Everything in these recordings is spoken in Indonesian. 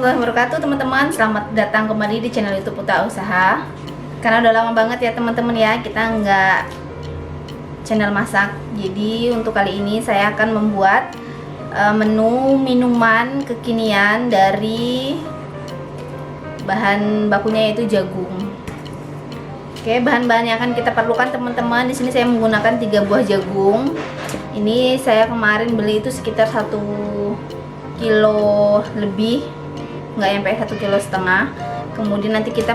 warahmatullahi wabarakatuh teman-teman. Selamat datang kembali di channel YouTube Putra Usaha. Karena udah lama banget ya teman-teman ya kita nggak channel masak. Jadi untuk kali ini saya akan membuat menu minuman kekinian dari bahan bakunya yaitu jagung. Oke, bahan-bahan yang akan kita perlukan teman-teman. Di sini saya menggunakan 3 buah jagung. Ini saya kemarin beli itu sekitar 1 kilo lebih, nggak sampai 1,5 kilo. Kemudian nanti kita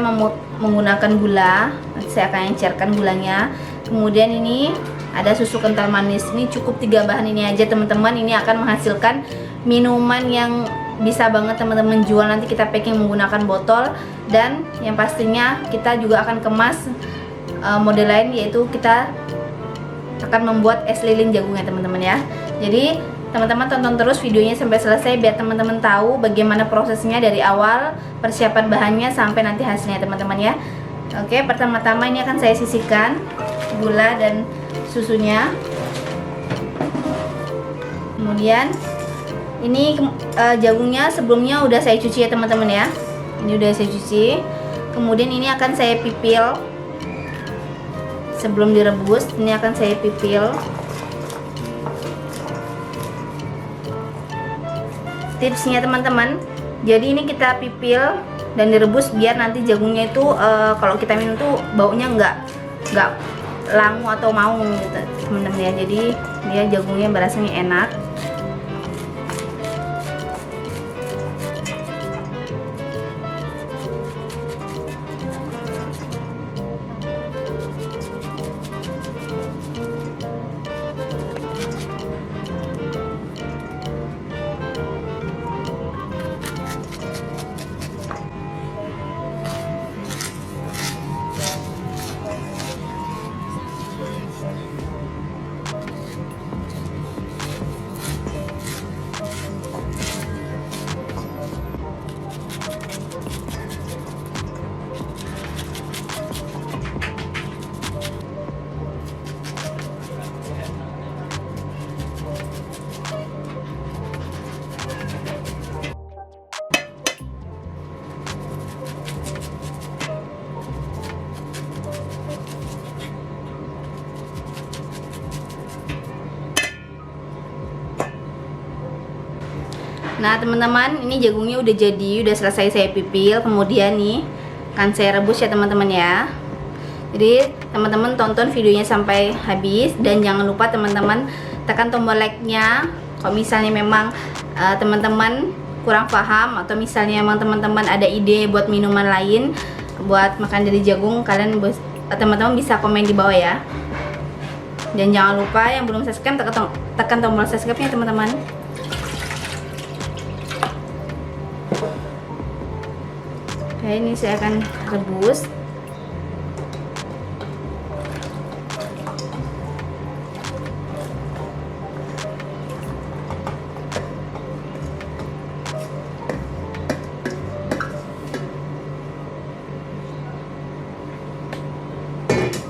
menggunakan gula, nanti saya akan encerkan gulanya. Kemudian ini ada susu kental manis. Ini cukup 3 bahan ini aja teman-teman. Ini akan menghasilkan minuman yang bisa banget teman-teman jual. Nanti kita packing menggunakan botol, dan yang pastinya kita juga akan kemas model lain, yaitu kita akan membuat es lilin jagungnya teman-teman ya. Jadi teman-teman tonton terus videonya sampai selesai biar teman-teman tahu bagaimana prosesnya dari awal persiapan bahannya sampai nanti hasilnya teman-teman ya. Oke, pertama-tama ini akan saya sisihkan gula dan susunya. Kemudian ini jagungnya sebelumnya udah saya cuci ya teman-teman ya. Ini udah saya cuci. Kemudian ini akan saya pipil sebelum direbus. Ini akan saya pipil. Tipsnya teman-teman, jadi ini kita pipil dan direbus biar nanti jagungnya itu kalau kita minum tuh baunya nggak langu atau maung gitu teman-teman ya. Jadi dia jagungnya berasanya enak. Nah teman-teman, ini jagungnya udah jadi, udah selesai saya pipil. Kemudian nih akan saya rebus ya teman-teman ya. Jadi teman-teman tonton videonya sampai habis, dan jangan lupa teman-teman tekan tombol like-nya. Kalau misalnya memang teman-teman kurang paham, atau misalnya memang teman-teman ada ide buat minuman lain buat makan dari jagung, kalian teman-teman bisa komen di bawah ya. Dan jangan lupa yang belum subscribe tekan tombol subscribe-nya teman-teman. Oke, ini saya akan rebus.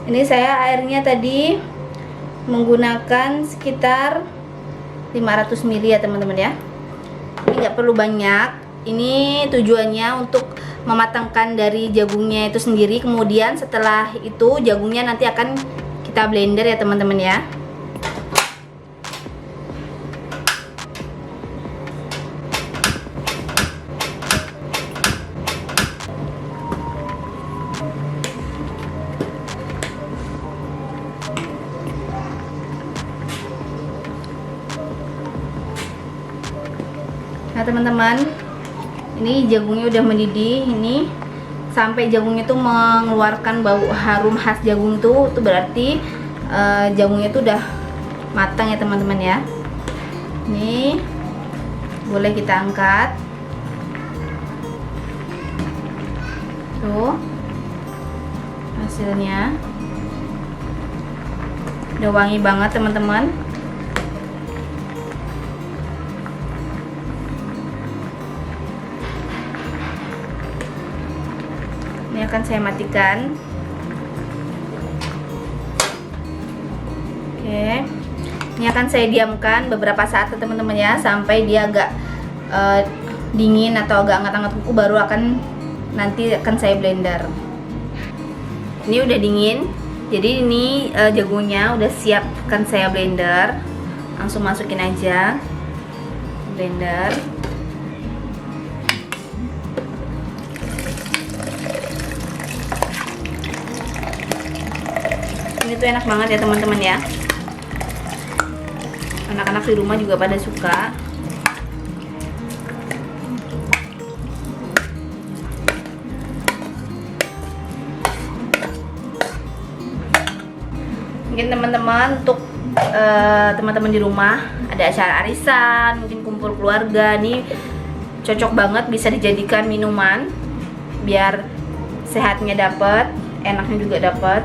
Ini saya airnya tadi menggunakan sekitar 500 ml ya teman-teman ya. Ini nggak perlu banyak. Ini tujuannya untuk mematangkan dari jagungnya itu sendiri. Kemudian setelah itu jagungnya nanti akan kita blender ya teman-teman ya. Nah teman-teman, ini jagungnya udah mendidih. Ini sampai jagungnya itu mengeluarkan bau harum khas jagung itu berarti jagungnya itu udah matang ya teman-teman ya. Ini boleh kita angkat. Tuh hasilnya udah wangi banget teman-teman. Ini akan saya matikan. Oke, ini akan saya diamkan beberapa saat teman-teman ya, sampai dia agak dingin atau agak hangat-hangat kuku baru nanti akan saya blender. Ini udah dingin, jadi ini jagungnya udah siap akan saya blender. Langsung masukin aja blender. Ini tuh enak banget ya teman-teman ya. Anak-anak di rumah juga pada suka. Mungkin teman-teman untuk teman-teman di rumah ada acara arisan, mungkin kumpul keluarga, nih cocok banget, bisa dijadikan minuman biar sehatnya dapet, enaknya juga dapet.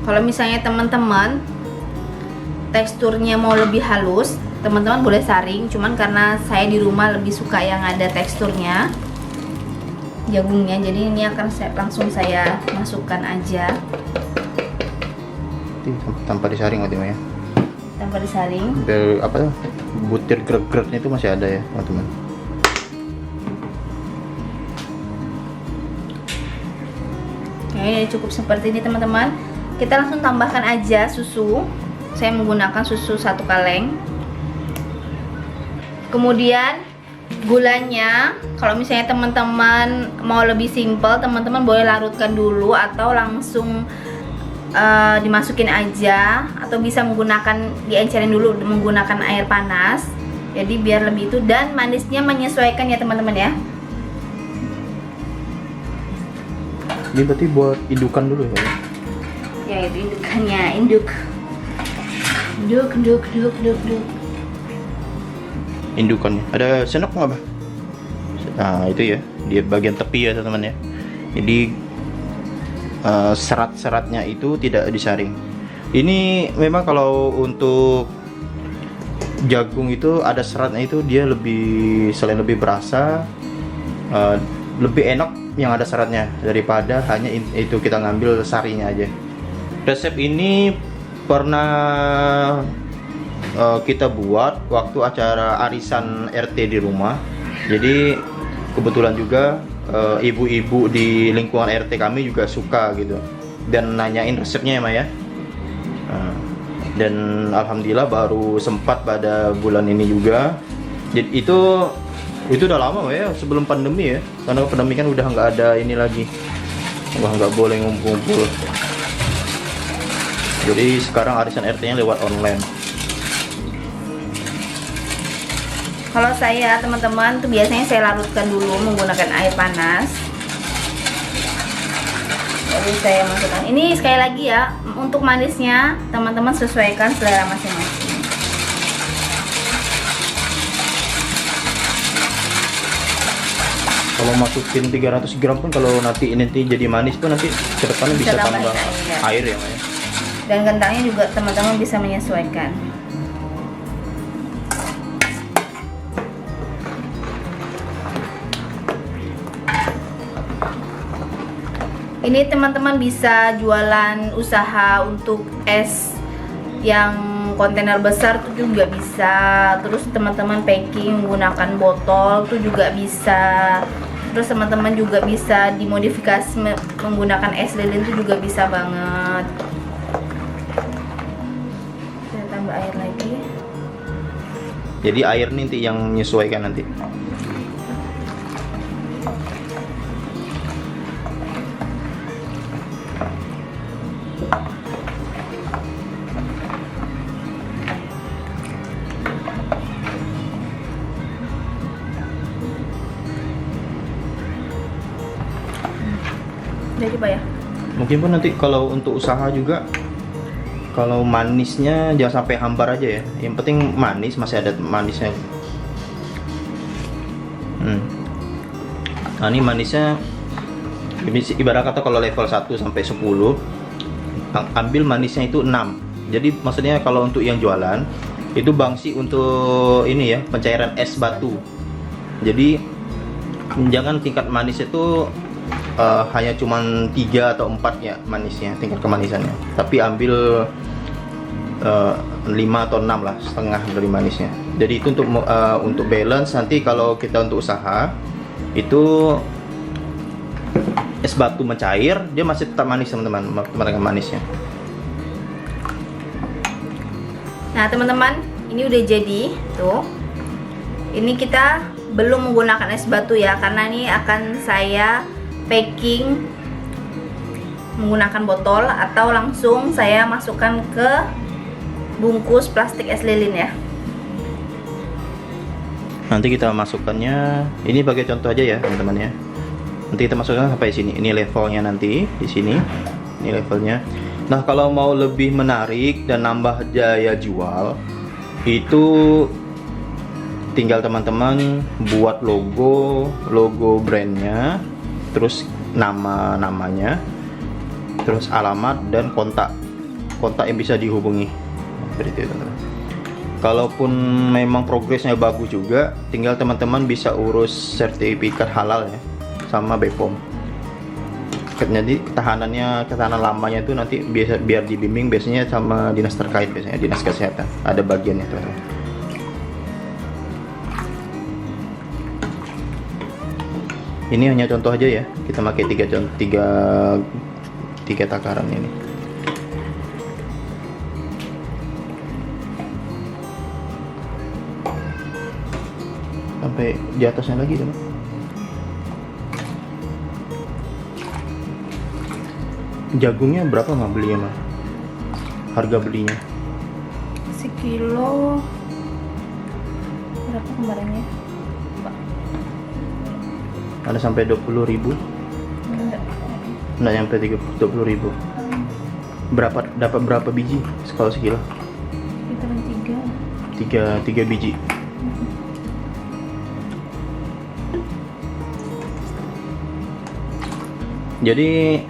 Kalau misalnya teman-teman teksturnya mau lebih halus, teman-teman boleh saring. Cuman karena saya di rumah lebih suka yang ada teksturnya jagungnya, jadi ini akan langsung saya masukkan aja. Tanpa disaring waktu ya? Tanpa disaring. Biar apa? Butir greg-gregnya itu masih ada ya, teman-teman. Oke, cukup seperti ini teman-teman. Kita langsung tambahkan aja susu. Saya menggunakan susu 1 kaleng. Kemudian gulanya, kalau misalnya teman-teman mau lebih simpel, teman-teman boleh larutkan dulu atau langsung dimasukin aja, atau bisa menggunakan diencerin dulu menggunakan air panas. Jadi biar lebih itu, dan manisnya menyesuaikan ya teman-teman ya. Ini berarti buat indukan dulu ya? Ya itu indukannya, induk. Indukannya. Ada sendok nggak, Bah? Nah, itu ya. Dia bagian tepi ya, teman-teman ya. Jadi serat-seratnya itu tidak disaring. Ini memang kalau untuk jagung itu ada seratnya, itu dia selain lebih berasa, lebih enak yang ada seratnya daripada hanya itu kita ngambil sarinya aja. Resep ini pernah kita buat waktu acara arisan RT di rumah. Jadi kebetulan juga ibu-ibu di lingkungan RT kami juga suka gitu, dan nanyain resepnya ya Maya. Dan alhamdulillah baru sempat pada bulan ini juga. Jadi itu udah lama ya, sebelum pandemi ya, karena pandemi kan udah nggak ada ini lagi, nggak boleh ngumpul-ngumpul. Jadi sekarang arisan RT-nya lewat online. Kalau saya teman-teman tuh biasanya saya larutkan dulu menggunakan air panas. Jadi saya masukkan. Ini sekali lagi ya, untuk manisnya teman-teman sesuaikan selera masing-masing. Kalau masukin 300 gram pun, kalau nanti jadi manis pun nanti ke depannya bisa tambah air ya Maya. Dan kentangnya juga teman-teman bisa menyesuaikan. Ini teman-teman bisa jualan usaha untuk es yang kontainer besar tuh juga bisa. Terus teman-teman packing menggunakan botol tuh juga bisa. Terus teman-teman juga bisa dimodifikasi menggunakan es lilin tuh juga bisa banget. Saya tambah air lagi. Jadi air nanti yang menyesuaikan nanti. Jadi Pak ya. Mungkin pun nanti kalau untuk usaha juga, kalau manisnya jangan sampai hambar aja ya. Yang penting manis, masih ada manisnya. Nah ini manisnya, ibarat kata kalau level 1 sampai 10, ambil manisnya itu 6. Jadi maksudnya kalau untuk yang jualan itu bangsi untuk ini ya, pencairan es batu. Jadi jangan tingkat manis itu hanya cuman 3 atau 4 ya manisnya, tingkat kemanisannya, tapi ambil 5 atau 6 lah, setengah dari manisnya. Jadi itu untuk balance. Nanti kalau kita untuk usaha itu es batu mencair, dia masih tetap manis teman-teman, manisnya. Nah teman-teman, ini udah jadi tuh. Ini kita belum menggunakan es batu ya, karena ini akan saya packing menggunakan botol atau langsung saya masukkan ke bungkus plastik es lilin ya. Nanti kita masukkannya, ini sebagai contoh aja ya teman-teman ya. Nanti kita masukkan sampai sini. Ini levelnya nanti di sini. Ini levelnya. Nah, kalau mau lebih menarik dan nambah daya jual, itu tinggal teman-teman buat logo brandnya, terus namanya, terus alamat dan kontak yang bisa dihubungi. Seperti itu teman-teman. Kalaupun memang progresnya bagus juga, tinggal teman-teman bisa urus sertifikat halal ya sama BPOM. Jadi ketahanan lamanya itu nanti biar dibimbing biasanya sama dinas terkait, biasanya dinas kesehatan, ada bagiannya teman-teman. Ini hanya contoh aja ya, kita pakai tiga takaran ini. Sampai di atasnya lagi teman. Jagungnya berapa mah belinya mah? Harga belinya? Sekilo berapa kemarinnya? Ada sampai 20.000? Enggak nyampe 20.000. Dapat berapa biji kalau sekilo? Sekitar 3 biji. Jadi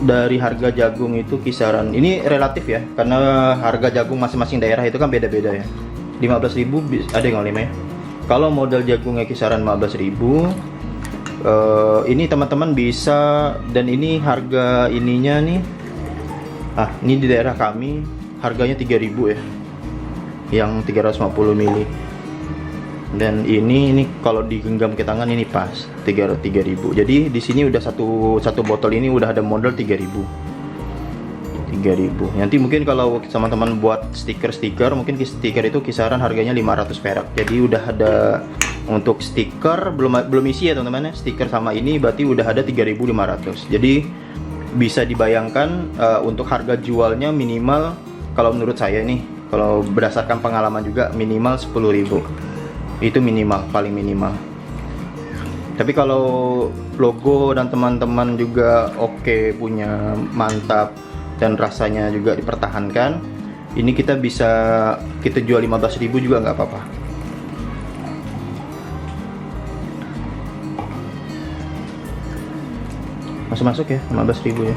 dari harga jagung itu kisaran, ini relatif ya, karena harga jagung masing-masing daerah itu kan beda-beda ya. 15.000 ada yang 5 ya. Kalau modal jagungnya kisaran 15.000, ini teman-teman bisa, dan ini harga ininya nih, ini di daerah kami harganya 3.000 ya, yang 350 ml. Dan ini kalau digenggam ke tangan ini pas 3.000. Jadi di sini udah satu botol ini udah ada modal 3.000. Nanti mungkin kalau teman-teman buat stiker, mungkin stiker itu kisaran harganya 500 perak. Jadi udah ada untuk stiker, belum isi ya teman-teman ya. Stiker sama ini berarti udah ada 3.500. Jadi bisa dibayangkan untuk harga jualnya minimal, kalau menurut saya nih, kalau berdasarkan pengalaman juga minimal 10.000. Itu minimal, paling minimal. Tapi kalau logo dan teman-teman juga oke, punya mantap dan rasanya juga dipertahankan, ini kita jual 15.000 juga nggak apa-apa. Masuk ya 15.000 ya.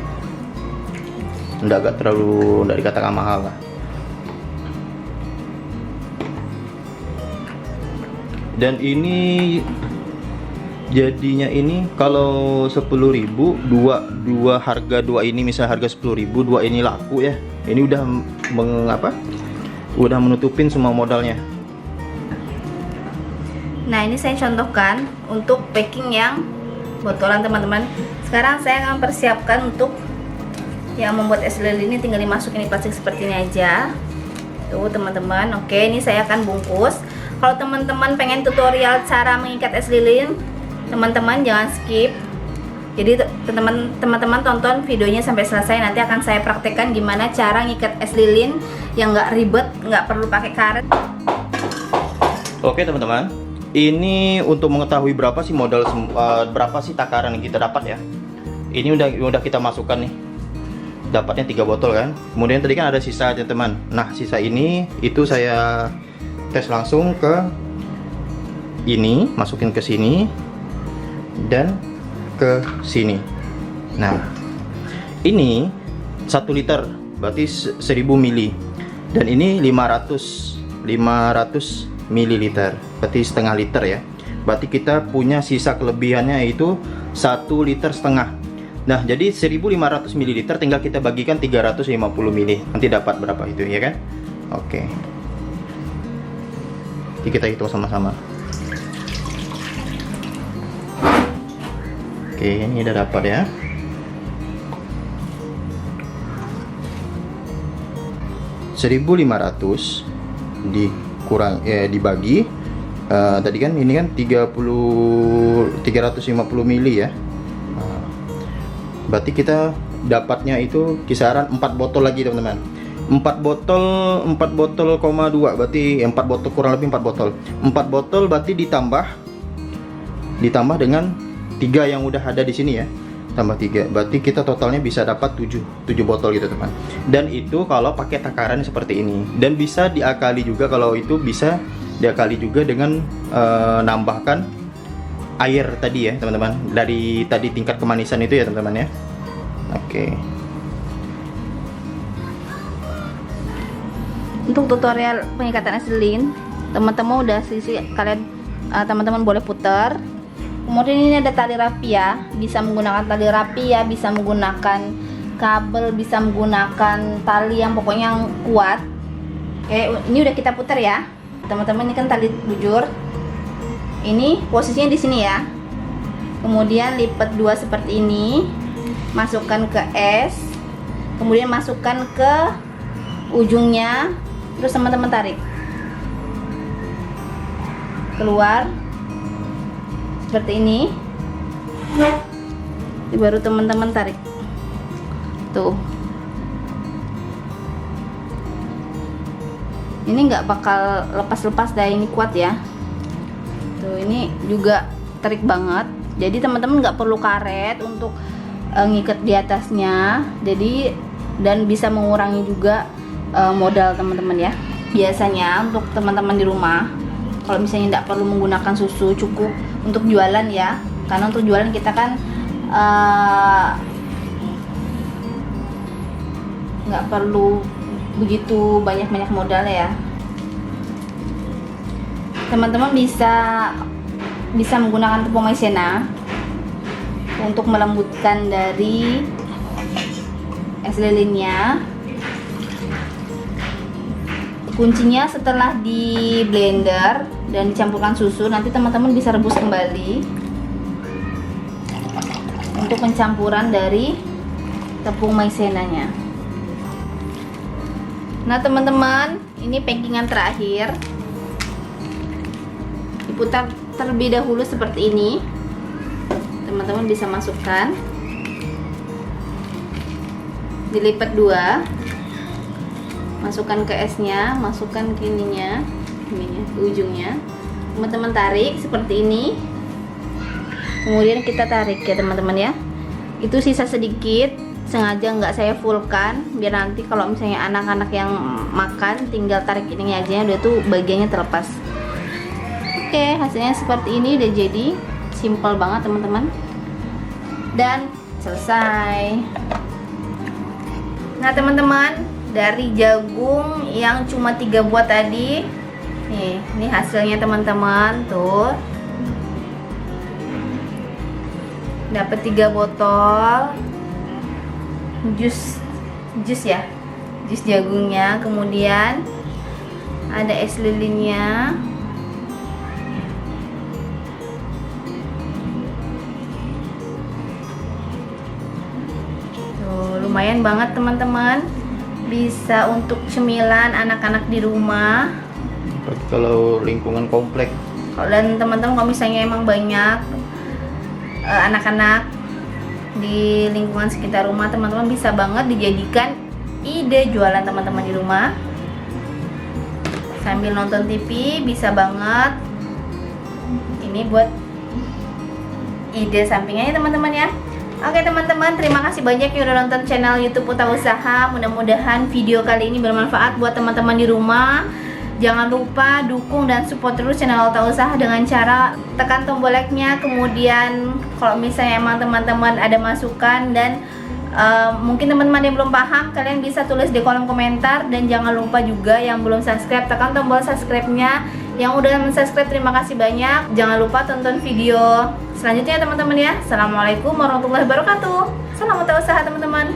Nggak dikatakan mahal lah. Dan ini jadinya ini kalau 10.000 dua harga ini, misal harga 10.000 dua ini laku ya. Ini udah udah menutupin semua modalnya. Nah, ini saya contohkan untuk packing yang botolan teman-teman. Sekarang saya akan persiapkan untuk yang membuat es lilin ini, tinggal dimasukin di plastik seperti ini aja. Tuh teman-teman. Oke, ini saya akan bungkus. Kalau teman-teman pengen tutorial cara mengikat es lilin, teman-teman jangan skip. Jadi teman-teman tonton videonya sampai selesai. Nanti akan saya praktekkan gimana cara ngikat es lilin yang nggak ribet, nggak perlu pakai karet. Oke teman-teman, ini untuk mengetahui berapa sih modal, berapa sih takaran yang kita dapat ya. Ini udah kita masukkan nih. Dapatnya 3 botol kan. Kemudian tadi kan ada sisa aja teman. Nah sisa ini itu saya tes langsung ke ini, masukin ke sini dan ke sini. Nah ini 1 liter berarti 1000 ml, dan ini 500 ml berarti setengah liter ya. Berarti kita punya sisa kelebihannya yaitu 1,5 liter. Nah, jadi 1500 ml tinggal kita bagikan 350 ml. Nanti dapat berapa itu, ya kan? Oke. Jadi kita hitung sama-sama. Oke, ini udah dapat ya. (1.500) dibagi tadi kan ini kan 350 ml ya. Berarti kita dapatnya itu kisaran 4 botol lagi, teman-teman. 4 botol, 4,2 berarti 4 botol, kurang lebih 4 botol. 4 botol berarti ditambah dengan 3 yang udah ada di sini ya. Tambah 3, berarti kita totalnya bisa dapat 7 botol gitu, teman. Dan itu kalau pakai takaran seperti ini. Dan bisa diakali juga, kalau itu bisa diakali juga dengan nambahkan air tadi ya, teman-teman. Dari tadi tingkat kemanisan itu ya, teman-teman ya. Oke. Untuk tutorial pengikatan eselin, teman-teman udah sisi, kalian teman-teman boleh putar. Kemudian ini ada tali rapia, bisa menggunakan tali rapia, bisa menggunakan kabel, bisa menggunakan tali yang pokoknya yang kuat. Oke, ini udah kita putar ya, teman-teman. Ini kan tali bujur. Ini posisinya di sini ya. Kemudian lipat 2 seperti ini, masukkan ke es, kemudian masukkan ke ujungnya, terus teman-teman tarik keluar seperti ini. Baru teman-teman tarik tuh. Ini nggak bakal lepas-lepas dah, ini kuat ya. Tuh, ini juga tarik banget. Jadi teman-teman nggak perlu karet untuk ngikat di atasnya. Jadi dan bisa mengurangi juga modal teman-teman ya. Biasanya untuk teman-teman di rumah, kalau misalnya tidak perlu menggunakan susu, cukup untuk jualan ya. Karena untuk jualan kita kan nggak perlu begitu banyak modal ya. Teman-teman bisa menggunakan tepung maizena untuk melembutkan dari es lilinnya. Kuncinya setelah di blender dan dicampurkan susu, nanti teman-teman bisa rebus kembali untuk pencampuran dari tepung maizenanya. Nah teman-teman, ini packingan terakhir. Diputar terlebih dahulu seperti ini. Teman-teman bisa masukkan, dilipat 2, masukkan ke esnya, masukkan ke ininya, ke ujungnya. Teman-teman tarik seperti ini. Kemudian kita tarik ya teman-teman ya. Itu sisa sedikit, sengaja nggak saya fullkan, biar nanti kalau misalnya anak-anak yang makan tinggal tarik ininya aja, udah tuh bagiannya terlepas. Oke, hasilnya seperti ini, udah jadi simple banget teman-teman. Dan selesai. Nah teman-teman, dari jagung yang cuma 3 buah tadi, nih, ini hasilnya teman-teman tuh. Dapat 3 botol jus ya, jus jagungnya. Kemudian ada es lilinnya. Tuh, lumayan banget teman-teman. Bisa untuk cemilan anak-anak di rumah. Kalau lingkungan komplek. Dan teman-teman kalau misalnya emang banyak anak-anak di lingkungan sekitar rumah, teman-teman bisa banget dijadikan ide jualan teman-teman di rumah. Sambil nonton TV bisa banget. Ini buat ide sampingannya teman-teman ya. Oke teman-teman, terima kasih banyak yang udah nonton channel YouTube Uta Usaha. Mudah-mudahan video kali ini bermanfaat buat teman-teman di rumah. Jangan lupa dukung dan support terus channel Uta Usaha dengan cara tekan tombol like-nya. Kemudian kalau misalnya emang teman-teman ada masukan dan mungkin teman-teman yang belum paham, kalian bisa tulis di kolom komentar. Dan jangan lupa juga yang belum subscribe, tekan tombol subscribe-nya Yang udah subscribe terima kasih banyak. Jangan lupa tonton video selanjutnya teman-teman ya. Assalamualaikum warahmatullahi wabarakatuh. Salam usaha teman-teman.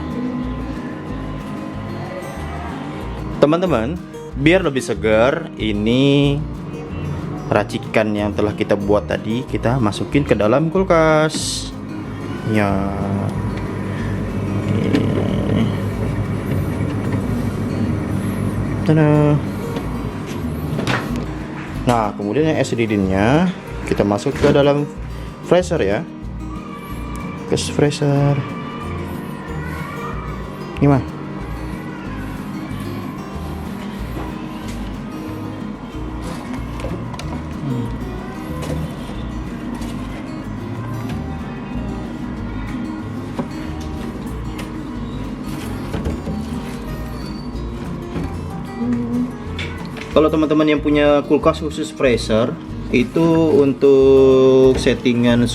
Teman-teman, biar lebih segar, ini racikan yang telah kita buat tadi kita masukin ke dalam kulkas. Ya. Tada. Nah, kemudian yang es lilinnya kita masuk ke dalam freezer ya. Ke freezer. Ini mah. Kalau teman-teman yang punya kulkas khusus freezer, itu untuk settingan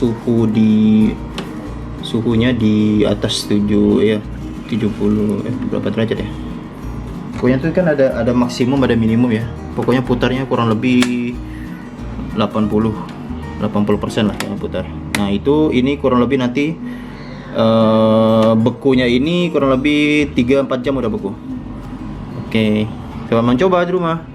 suhunya di atas 70 berapa derajat ya. Pokoknya itu kan ada maksimum ada minimum ya. Pokoknya putarnya kurang lebih 80% lah yang putar. Nah, ini kurang lebih nanti bekunya ini kurang lebih 3-4 jam udah beku. Oke, coba mencoba di rumah.